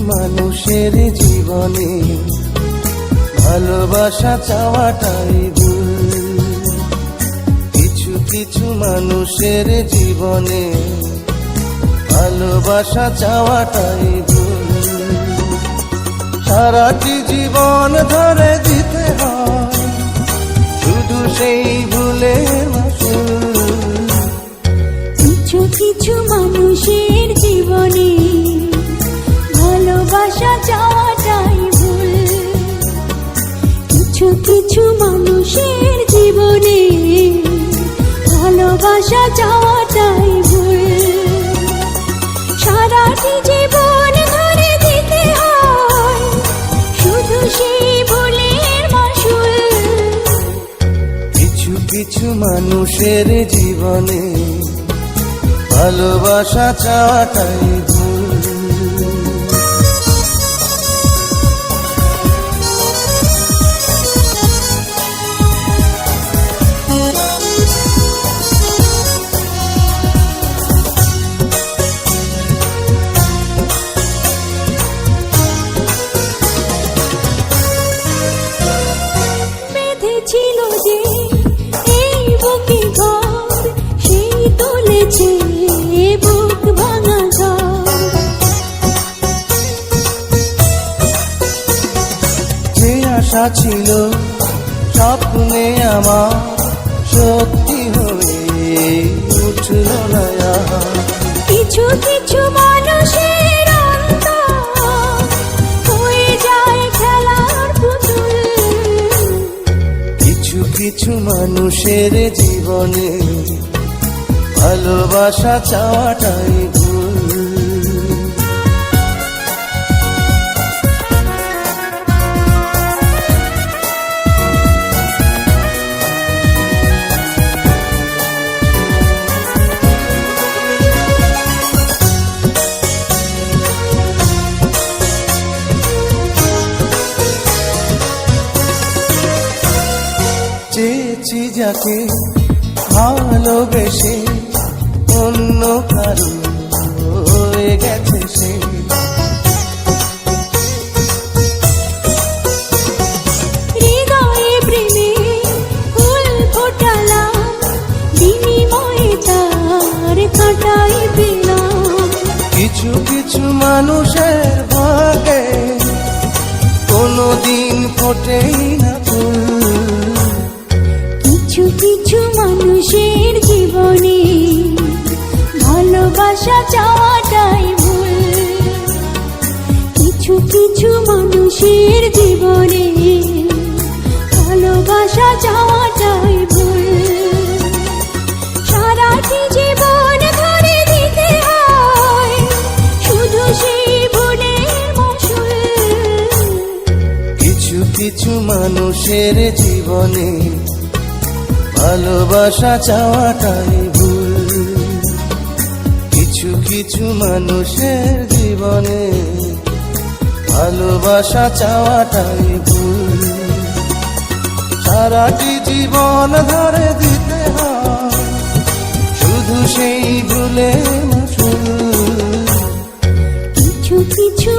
মানুষের জীবনে ভালোবাসা চাওয়াটাই ভুল। কিছু কিছু মানুষের জীবনে ভালোবাসা চাওয়াটাই ভুল। সারাটি জীবন ধরে দিতে হয় শুধু সেই ভুলের মাসুল। কিছু কিছু মানুষের জীবনে ভালোবাসা চাওয়াটাই ভুল। কিছু কিছু মানুষের জীবনে ভালোবাসা চাওয়াটাই ভুল। সারাটি জীবন ধরে দিতে হয় শুধু সেই ভুলের মাসুল। কিছু কিছু মানুষের জীবনে ভালোবাসা চাওয়াটাই ভুল। বেঁধেছিল যে এই বুকে ঘর, সেই তুলেছে বুক ভাঙা ঝড়। যে আশা ছিল স্বপ্নে আমার সত্যি হয়ে উঠল না আর। কিছু কিছু মানুষের অন্তর হয়ে যায় খেলার পুতুল। কিছু কিছু মানুষের জীবনে ভালোবাসা চাওয়াটাই ভুল। চেয়েছি যাকে ভালোবেসে অন্য কারো হয়ে গেছে সে। হৃদয়ে প্রেমে ফুল ফোটালাম, বিনিময়ে তার কাঁটাই পেলাম। কিছু কিছু মানুষের ভাগে কোনোদিন ফোটেই না ফুল। কিছু কিছু মানুষের জীবনে ভালোবাসা চাওয়াটাই ভুল। কিছু কিছু মানুষের জীবনে ভালোবাসা চাওয়াটাই ভুল। সারাটি জীবন ধরে দিতে হয় শুধু সেই ভুলের মাসুল। কিছু কিছু মানুষের জীবনে ভালোবাসা চাওয়াটাই ভুল। কিছু কিছু মানুষের জীবনে ভালোবাসা চাওয়াটাই ভুল। সারাটি জীবন ধরে দিতে হয় শুধু সেই ভুলের মাসুল। কিছু কিছু